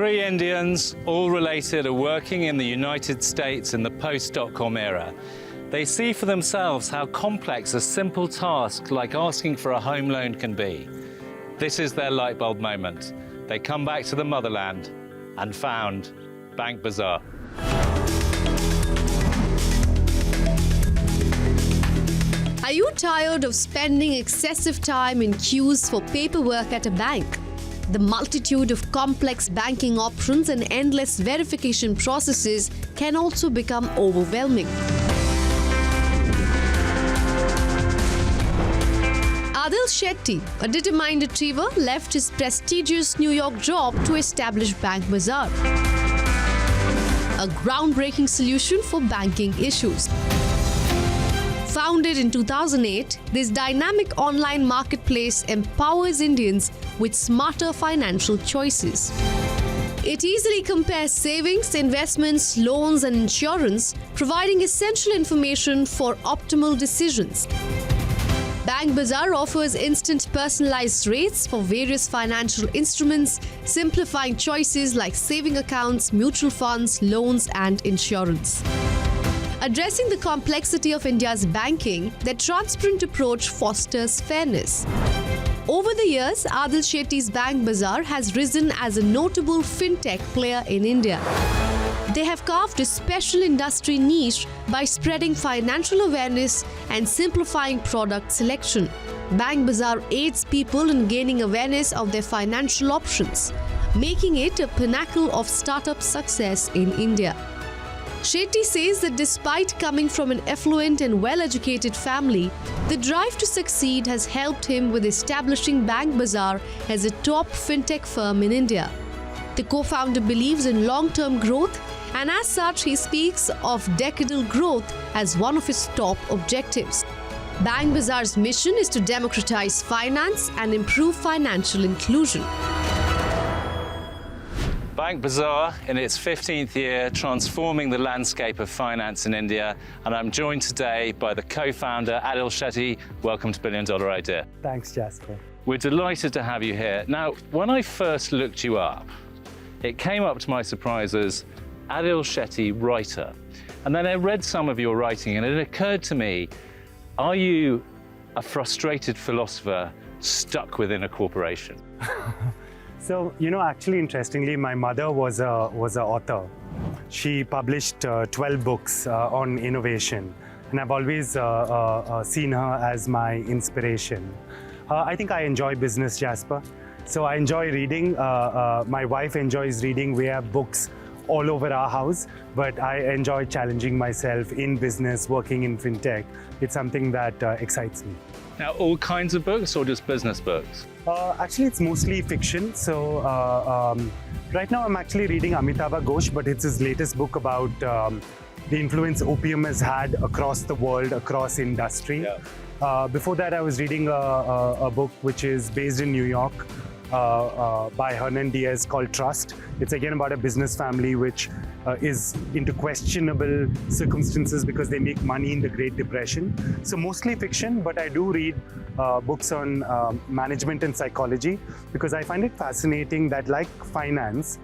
Three Indians, all related, are working in the United States in the post-dot-com era. They see for themselves how complex a simple task like asking for a home loan can be. This is their light bulb moment. They come back to the motherland and found BankBazaar. Are you tired of spending excessive time in queues for paperwork at a bank? The multitude of complex banking options and endless verification processes can also become overwhelming. Adhil Shetty, a determined achiever, left his prestigious New York job to establish BankBazaar, a groundbreaking solution for banking issues. Founded in 2008, this dynamic online marketplace empowers Indians with smarter financial choices. It easily compares savings, investments, loans, and insurance, providing essential information for optimal decisions. BankBazaar offers instant personalized rates for various financial instruments, simplifying choices like saving accounts, mutual funds, loans, and insurance. Addressing the complexity of India's banking, their transparent approach fosters fairness. Over the years, Adhil Shetty's BankBazaar has risen as a notable Fintech player in India. They have carved a special industry niche by spreading financial awareness and simplifying product selection. BankBazaar aids people in gaining awareness of their financial options, making it a pinnacle of startup success in India. Shetty says that despite coming from an affluent and well-educated family, the drive to succeed has helped him with establishing BankBazaar as a top fintech firm in India. The co-founder believes in long-term growth, and as such, he speaks of decadal growth as one of his top objectives. BankBazaar's mission is to democratize finance and improve financial inclusion. BankBazaar, in its 15th year, transforming the landscape of finance in India. And I'm joined today by the co-founder, Adhil Shetty. Welcome to Billion Dollar Idea. Thanks, Jasper. We're delighted to have you here. Now, when I first looked you up, it came up to my surprise as Adhil Shetty, writer. And then I read some of your writing, and it occurred to me, are you a frustrated philosopher stuck within a corporation? So, actually, interestingly, my mother was an author. She published 12 books on innovation, and I've always seen her as my inspiration. I think I enjoy business, Jasper. So I enjoy reading. My wife enjoys reading. We have books all over our house, but I enjoy challenging myself in business, working in fintech. It's something that excites me. Now, all kinds of books or just business books? Actually, it's mostly fiction. So right now I'm actually reading Amitabh Ghosh, but it's his latest book about the influence opium has had across the world, across industry. Yeah. Before that, I was reading a book which is based in New York by Hernan Diaz called Trust. It's again about a business family which is into questionable circumstances because they make money in the Great Depression. So mostly fiction, but I do read books on management and psychology because I find it fascinating that, like finance,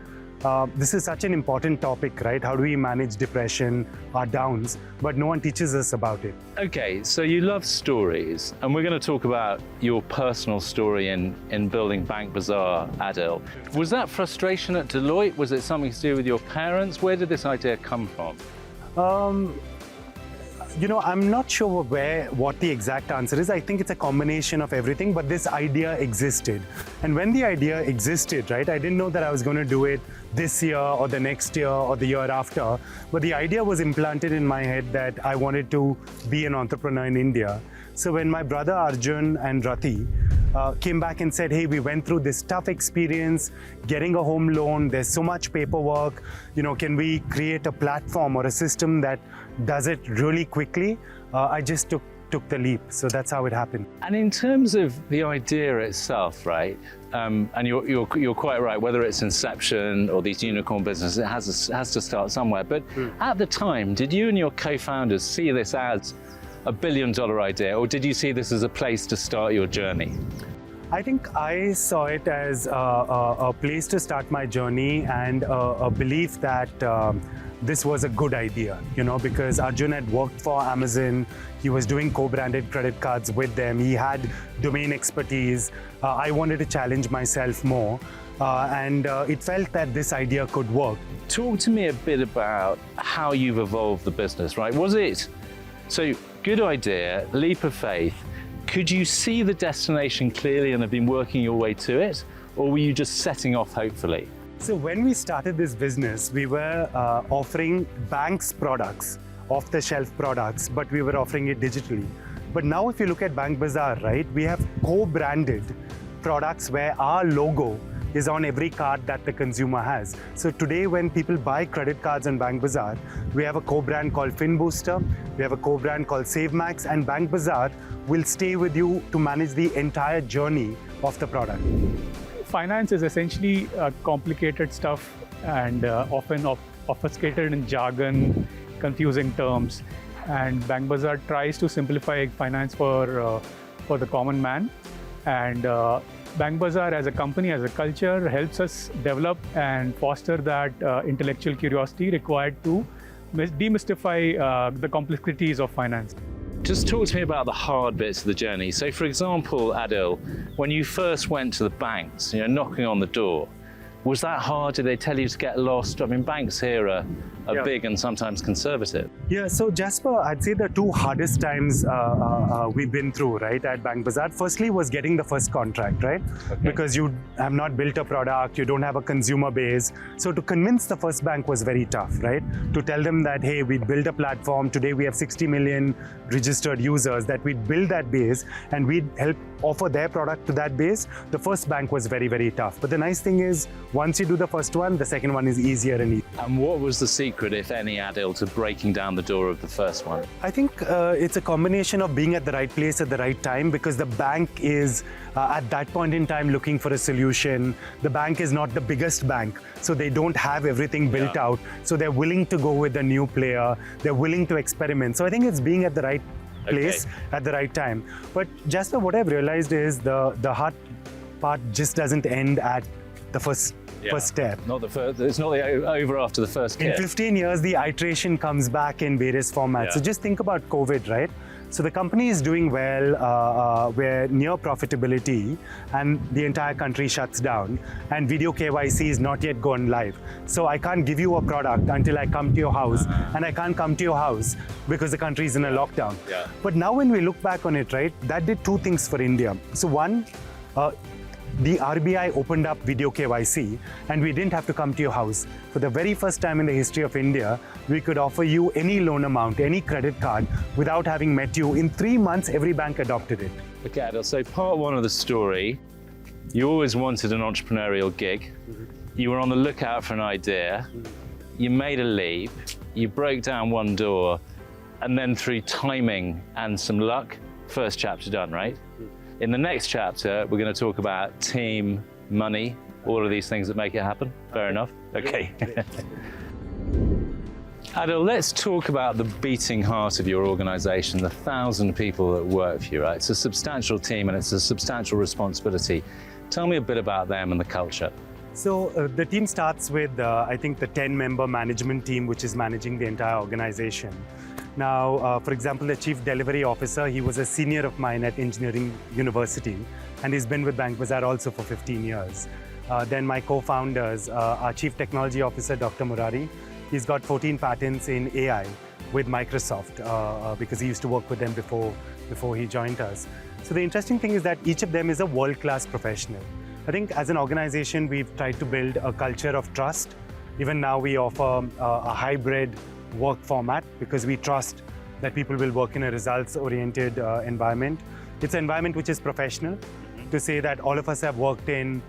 this is such an important topic, right? How do we manage depression, our downs, but no one teaches us about it. Okay, so you love stories, and we're going to talk about your personal story in building BankBazaar, Adhil. Was that frustration at Deloitte? Was it something to do with your parents? Where did this idea come from? I'm not sure what the exact answer is. I think it's a combination of everything, but this idea existed. And when the idea existed, right, I didn't know that I was going to do it this year or the next year or the year after, but the idea was implanted in my head that I wanted to be an entrepreneur in India. So when my brother Arjun and Rati came back and said, hey, we went through this tough experience, getting a home loan, there's so much paperwork, can we create a platform or a system that does it really quickly? I just took the leap. So that's how it happened. And in terms of the idea itself, right? And you're quite right, whether it's inception or these unicorn businesses, it has to start somewhere. But at the time, did you and your co-founders see this as a billion-dollar idea, or did you see this as a place to start your journey? I think I saw it as a place to start my journey and a belief that this was a good idea, because Arjun had worked for Amazon. He was doing co-branded credit cards with them. He had domain expertise. I wanted to challenge myself more. And it felt that this idea could work. Talk to me a bit about how you've evolved the business, right? Was it, so good idea, leap of faith. Could you see the destination clearly and have been working your way to it? Or were you just setting off hopefully? So when we started this business, we were offering banks products, off-the-shelf products, but we were offering it digitally. But now if you look at BankBazaar, right, we have co-branded products where our logo is on every card that the consumer has. So today when people buy credit cards on BankBazaar, we have a co-brand called FinBooster, we have a co-brand called SaveMax, and BankBazaar will stay with you to manage the entire journey of the product. Finance is essentially complicated stuff and often obfuscated in jargon, confusing terms. And BankBazaar tries to simplify finance for the common man. And BankBazaar as a company, as a culture, helps us develop and foster that intellectual curiosity required to demystify the complexities of finance. Just talk to me about the hard bits of the journey. So for example, Adhil, when you first went to the banks, knocking on the door, was that hard? Did they tell you to get lost? I mean, banks here are big and sometimes conservative. Yeah, so Jasper, I'd say the two hardest times we've been through, right, at BankBazaar. Firstly was getting the first contract, right? Okay. Because you have not built a product, you don't have a consumer base. So to convince the first bank was very tough, right? To tell them that, hey, we'd build a platform, today we have 60 million registered users, that we'd build that base and we'd help offer their product to that base. The first bank was very, very tough. But the nice thing is, once you do the first one, the second one is easier and easier. And what was the secret, if any, Adhil, to breaking down the door of the first one? I think it's a combination of being at the right place at the right time, because the bank is at that point in time looking for a solution. The bank is not the biggest bank, so they don't have everything built out. So they're willing to go with a new player. They're willing to experiment. So I think it's being at the right place at the right time. But Jasper, what I've realized is the hard part just doesn't end at the first step. Not the first. It's not over after the first kit. In 15 years, the iteration comes back in various formats. So just think about COVID, right? So the company is doing well, we're near profitability, and the entire country shuts down, and video KYC is not yet gone live. So I can't give you a product until I come to your house, and I can't come to your house because the country is in a lockdown. But now when we look back on it, right, that did two things for India. So one, the RBI opened up video KYC and we didn't have to come to your house. For the very first time in the history of India, we could offer you any loan amount, any credit card without having met you. In 3 months, every bank adopted it. Okay, Adhil, so part one of the story, you always wanted an entrepreneurial gig. You were on the lookout for an idea. You made a leap. You broke down one door, and then through timing and some luck, first chapter done, right? In the next chapter, we're going to talk about team, money, all of these things that make it happen. Fair enough? Okay. Adhil, let's talk about the beating heart of your organization, the 1,000 people that work for you, right? It's a substantial team and it's a substantial responsibility. Tell me a bit about them and the culture. So the team starts with, I think, the 10-member management team, which is managing the entire organization. Now, for example, the Chief Delivery Officer, he was a senior of mine at Engineering University, and he's been with BankBazaar also for 15 years. Then my co-founders, our Chief Technology Officer, Dr. Murari, he's got 14 patents in AI with Microsoft because he used to work with them before he joined us. So the interesting thing is that each of them is a world-class professional. I think as an organization, we've tried to build a culture of trust. Even now we offer a hybrid work format because we trust that people will work in a results-oriented environment. It's an environment which is professional, to say that all of us have worked in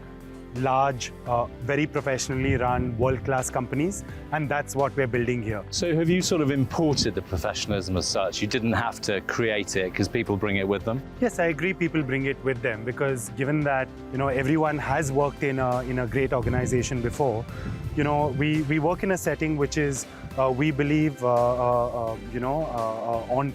large, very professionally run world-class companies, and that's what we're building here. So have you sort of imported the professionalism as such? You didn't have to create it because people bring it with them? Yes, I agree, people bring it with them, because given that everyone has worked in a great organization before, we work in a setting which is, we believe, on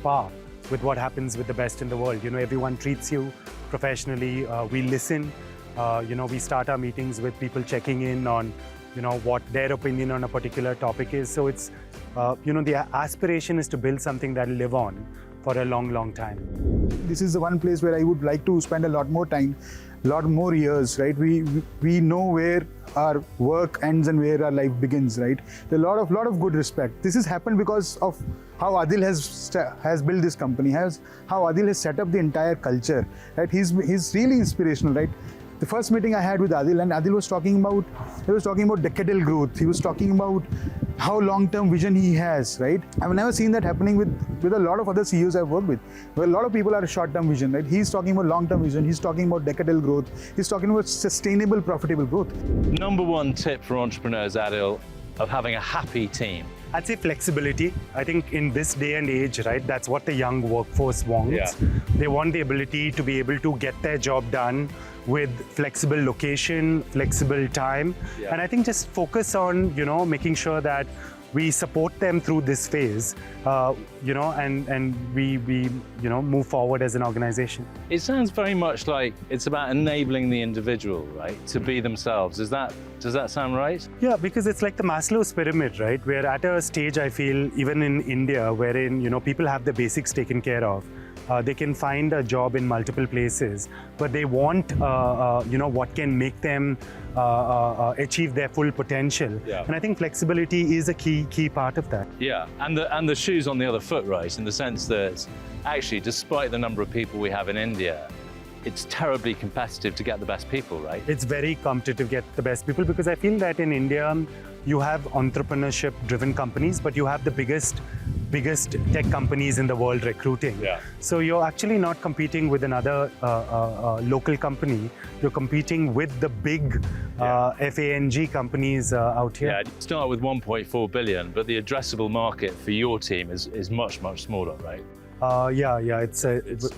par with what happens with the best in the world. Everyone treats you professionally. We listen. We start our meetings with people checking in on, what their opinion on a particular topic is. So it's, the aspiration is to build something that will live on for a long, long time. This is the one place where I would like to spend a lot more time, lot more years, right? We know where our work ends and where our life begins, right? There's a lot of good respect. This has happened because of how Adhil has built this company, how Adhil has set up the entire culture, right? He's really inspirational, right? The first meeting I had with Adhil, and Adhil was talking about decadal growth. He was talking about how long-term vision he has, right? I've never seen that happening with a lot of other CEOs I've worked with, where a lot of people are short-term vision, right? He's talking about long-term vision. He's talking about decadal growth. He's talking about sustainable, profitable growth. Number one tip for entrepreneurs, Adhil, of having a happy team. I'd say flexibility. I think in this day and age, right, that's what the young workforce wants. Yeah. They want the ability to be able to get their job done with flexible location, flexible time. Yeah. And I think just focus on, making sure that we support them through this phase, and we move forward as an organization. It sounds very much like it's about enabling the individual, right, to be themselves. Does that sound right? Yeah, because it's like the Maslow's pyramid, right? We're at a stage, I feel, even in India, wherein, people have the basics taken care of. They can find a job in multiple places, but they want, what can make them achieve their full potential. Yeah. And I think flexibility is a key part of that. Yeah, and the shoe's on the other foot, right? In the sense that actually, despite the number of people we have in India, it's terribly competitive to get the best people, right? It's very competitive to get the best people, because I feel that in India, you have entrepreneurship-driven companies, but you have the biggest tech companies in the world recruiting. Yeah. So you're actually not competing with another local company. You're competing with the big FANG companies out here. Yeah, you start with 1.4 billion, but the addressable market for your team is much, much smaller, right? Yeah.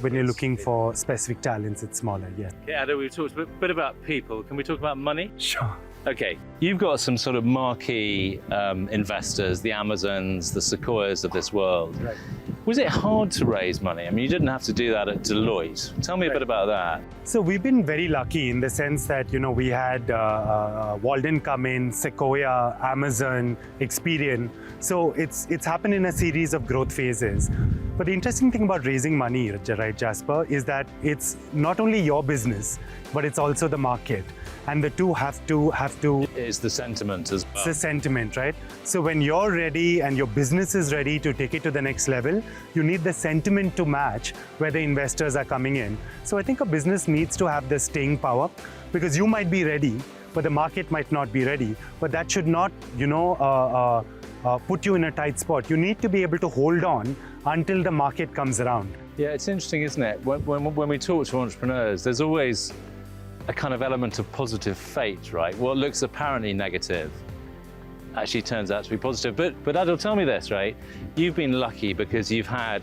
When you're looking for specific talents, it's smaller. Yeah. Yeah, we've talked a bit about people. Can we talk about money? Sure. Okay, you've got some sort of marquee investors, the Amazons, the Sequoias of this world. Right. Was it hard to raise money? I mean, you didn't have to do that at Deloitte. Tell me a bit about that. So we've been very lucky in the sense that, we had Walden come in, Sequoia, Amazon, Experian. So it's happened in a series of growth phases. But the interesting thing about raising money, right, Jasper, is that it's not only your business, but it's also the market. And the two have to. It's the sentiment as well. It's the sentiment, right? So when you're ready and your business is ready to take it to the next level, you need the sentiment to match where the investors are coming in. So I think a business needs to have the staying power, because you might be ready, but the market might not be ready. But that should not, put you in a tight spot. You need to be able to hold on until the market comes around. Yeah, it's interesting, isn't it? When we talk to entrepreneurs, there's always a kind of element of positive fate, right? What looks apparently negative actually turns out to be positive. But Adhil, tell me this, right? You've been lucky because you've had,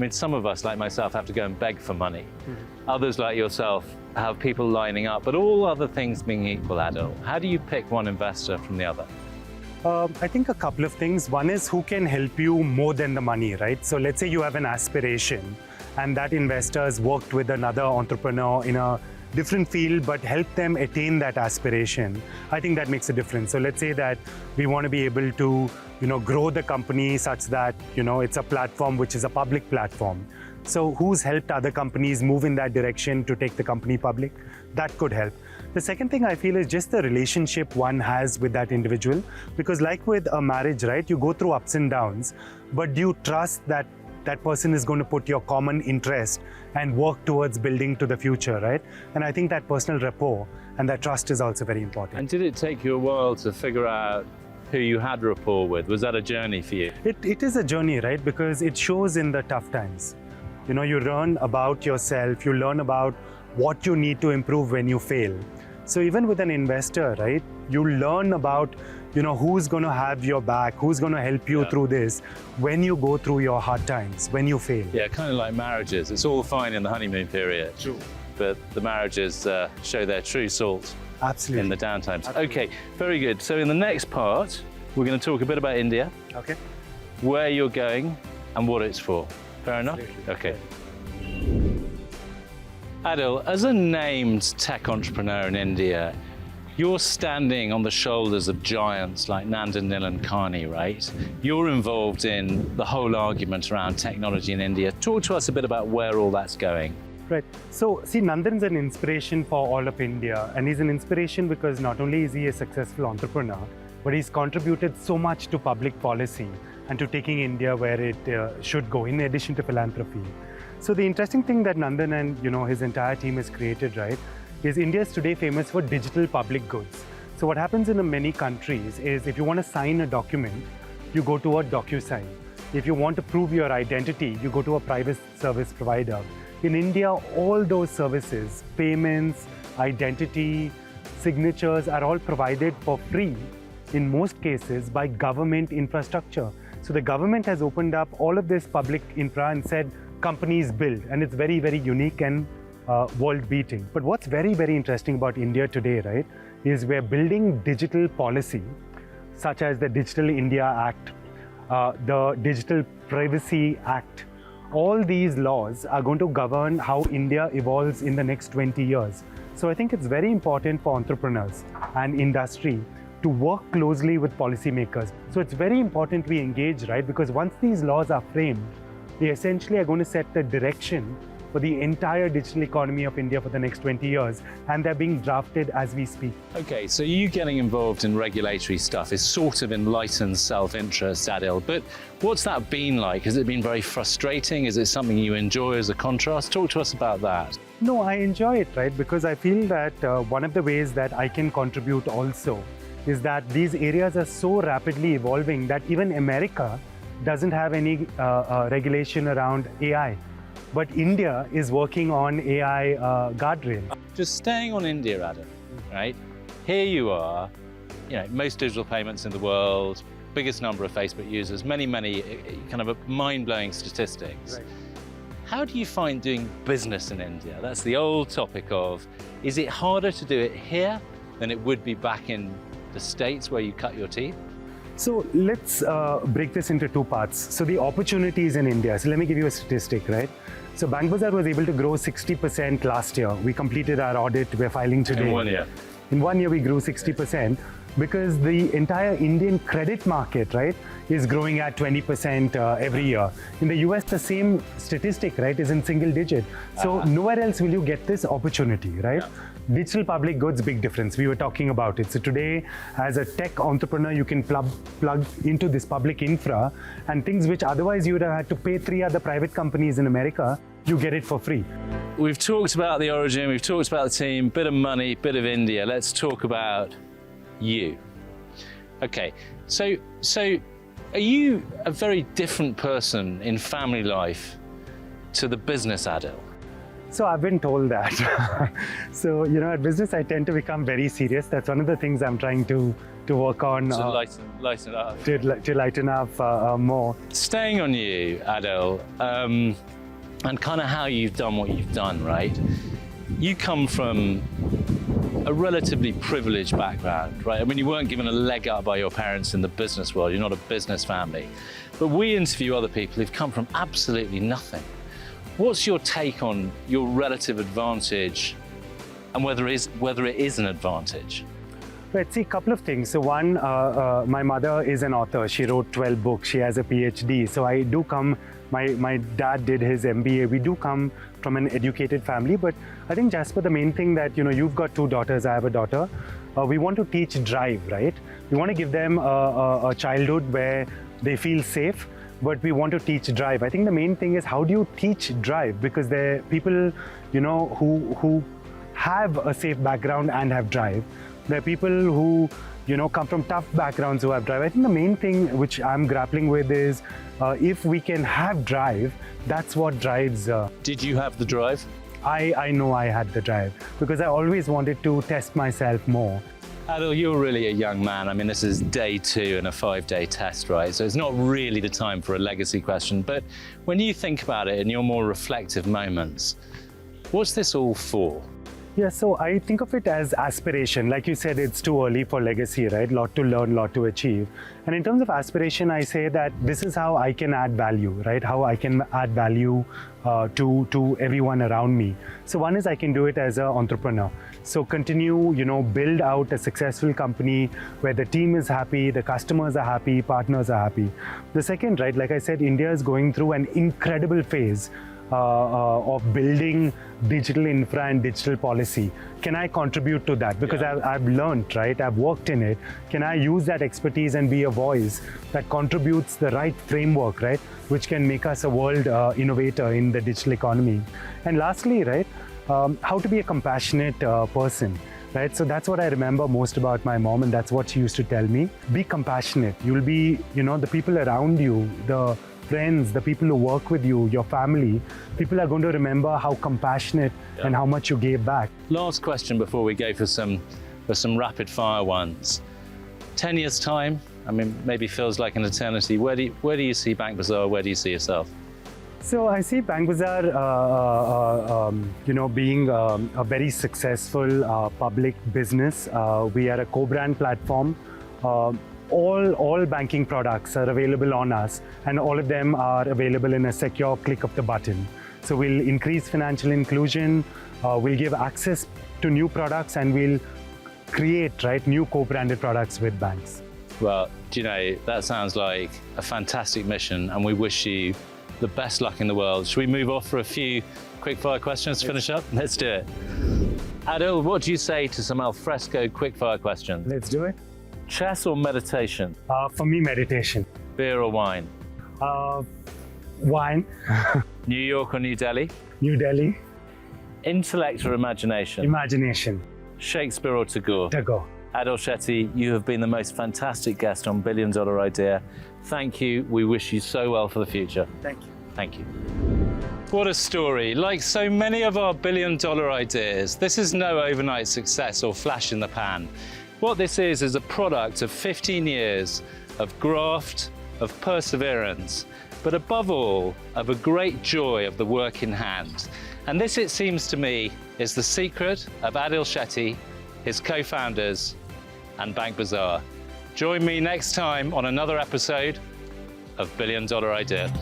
some of us, like myself, have to go and beg for money. Mm-hmm. Others, like yourself, have people lining up. But all other things being equal, Adhil, how do you pick one investor from the other? I think a couple of things. One is who can help you more than the money, right? So let's say you have an aspiration and that investor has worked with another entrepreneur in a different field, but help them attain that aspiration. I think that makes a difference. So let's say that we want to be able to, grow the company such that, it's a platform which is a public platform. So who's helped other companies move in that direction to take the company public? That could help. The second thing I feel is just the relationship one has with that individual. Because like with a marriage, right, you go through ups and downs, but do you trust that that person is going to put your common interest and work towards building to the future, right? And I think that personal rapport and that trust is also very important. And did it take you a while to figure out who you had rapport with? Was that a journey for you? It is a journey, right? Because it shows in the tough times. You learn about yourself, you learn about what you need to improve when you fail. So even with an investor, right, you learn about, who's going to have your back, who's going to help you through this when you go through your hard times, when you fail. Yeah, kind of like marriages. It's all fine in the honeymoon period. Sure. But the marriages show their true salt. Absolutely. In the downtimes. Absolutely. Okay, very good. So in the next part, we're going to talk a bit about India. Okay. Where you're going and what it's for. Fair enough? Okay. Adhil, as a named tech entrepreneur in India, you're standing on the shoulders of giants like Nandan Nilekani, right? You're involved in the whole argument around technology in India. Talk to us a bit about where all that's going. Right. So, see, Nandan's an inspiration for all of India, and he's an inspiration because not only is he a successful entrepreneur, but he's contributed so much to public policy and to taking India where it should go, in addition to philanthropy. So the interesting thing that Nandan and his entire team has created, right, is India is today famous for digital public goods. So what happens in many countries is if you want to sign a document, you go to a DocuSign. If you want to prove your identity, you go to a private service provider. In India, all those services, payments, identity, signatures are all provided for free, in most cases, by government infrastructure. So the government has opened up all of this public infra and said, companies build, and it's very, very unique and world-beating. But what's very, very interesting about India today, right, is we're building digital policy, such as the Digital India Act, the Digital Privacy Act. All these laws are going to govern how India evolves in the next 20 years. So I think it's very important for entrepreneurs and industry to work closely with policymakers. So it's very important we engage, right? Because once these laws are framed, they essentially are going to set the direction for the entire digital economy of India for the next 20 years, and they're being drafted as we speak. Okay, so you getting involved in regulatory stuff is sort of enlightened self-interest, Adhil, but what's that been like? Has it been very frustrating? Is it something you enjoy as a contrast? Talk to us about that. No, I enjoy it, right? Because I feel that one of the ways that I can contribute also is that these areas are so rapidly evolving that even America doesn't have any regulation around AI. But India is working on AI guardrail. Just staying on India, Adhil, right? Here you are, most digital payments in the world, biggest number of Facebook users, many kind of mind-blowing statistics. Right. How do you find doing business in India? That's the old topic of, is it harder to do it here than it would be back in the States where you cut your teeth? So let's break this into two parts. So the opportunities in India. So let me give you a statistic, right? So BankBazaar was able to grow 60% last year. We completed our audit, we're filing today. In 1 year. In 1 year, we grew 60% because the entire Indian credit market, right, is growing at 20% every year. In the US, the same statistic, right, is in single digit. So nowhere else will you get this opportunity, right? Yeah. Digital public goods, big difference. We were talking about it. So today, as a tech entrepreneur, you can plug into this public infra, and things which otherwise you would have had to pay 3 other private companies in America, you get it for free. We've talked about the origin, we've talked about the team, bit of money, bit of India. Let's talk about you. Okay, so are you a very different person in family life to the business Adhil? So I've been told that. So, at business, I tend to become very serious. That's one of the things I'm trying to work on. To lighten up. To lighten up more. Staying on you, Adhil, and kind of how you've done what you've done, right? You come from a relatively privileged background, right? I mean, you weren't given a leg up by your parents in the business world. You're not a business family. But we interview other people who've come from absolutely nothing. What's your take on your relative advantage and whether it is an advantage? Right, see, a couple of things. So one, my mother is an author. She wrote 12 books. She has a PhD. So I do come, my dad did his MBA. We do come from an educated family. But I think, Jasper, the main thing that, you've got 2 daughters, I have a daughter. We want to teach drive, right? We want to give them a childhood where they feel safe, but we want to teach drive. I think the main thing is, how do you teach drive? Because there are people, who have a safe background and have drive. There are people who, come from tough backgrounds who have drive. I think the main thing which I'm grappling with is, if we can have drive, that's what drives. Did you have the drive? I know I had the drive because I always wanted to test myself more. Adhil, you're really a young man. I mean, this is day 2 in a 5-day test, right? So it's not really the time for a legacy question. But when you think about it in your more reflective moments, what's this all for? Yeah, so I think of it as aspiration. Like you said, it's too early for legacy, right? Lot to learn, lot to achieve. And in terms of aspiration, I say that this is how I can add value, right? How I can add value to everyone around me. So one is I can do it as an entrepreneur. So continue, build out a successful company where the team is happy, the customers are happy, partners are happy. The second, right, like I said, India is going through an incredible phase of building digital infra and digital policy. Can I contribute to that? Because I've learned, right? I've worked in it. Can I use that expertise and be a voice that contributes the right framework, right? Which can make us a world innovator in the digital economy. And lastly, right, how to be a compassionate person. Right, so that's what I remember most about my mom, and that's what she used to tell me. Be compassionate. You'll be, the people around you, the friends, the people who work with you, your family, people are going to remember how compassionate and how much you gave back. Last question before we go for some rapid fire ones. 10 years time, I mean, maybe feels like an eternity. Where do you see BankBazaar? Where do you see yourself? So I see BankBazaar, being a very successful public business. We are a co-brand platform. All banking products are available on us, and all of them are available in a secure click of the button. So we'll increase financial inclusion, we'll give access to new products, and we'll create new co-branded products with banks. Well, that sounds like a fantastic mission, and we wish you the best luck in the world. Should we move off for a few quick-fire questions to finish up? Let's do it. Adhil, what do you say to some alfresco quick-fire questions? Let's do it. Chess or meditation? For me, meditation. Beer or wine? Wine. New York or New Delhi? New Delhi. Intellect or imagination? Imagination. Shakespeare or Tagore? Tagore. Adhil Shetty, you have been the most fantastic guest on Billion Dollar Idea. Thank you. We wish you so well for the future. Thank you. Thank you. What a story. Like so many of our billion-dollar ideas, this is no overnight success or flash in the pan. What this is a product of 15 years of graft, of perseverance, but above all, of a great joy of the work in hand. And this, it seems to me, is the secret of Adhil Shetty, his co-founders, and BankBazaar. Join me next time on another episode of Billion Dollar Idea.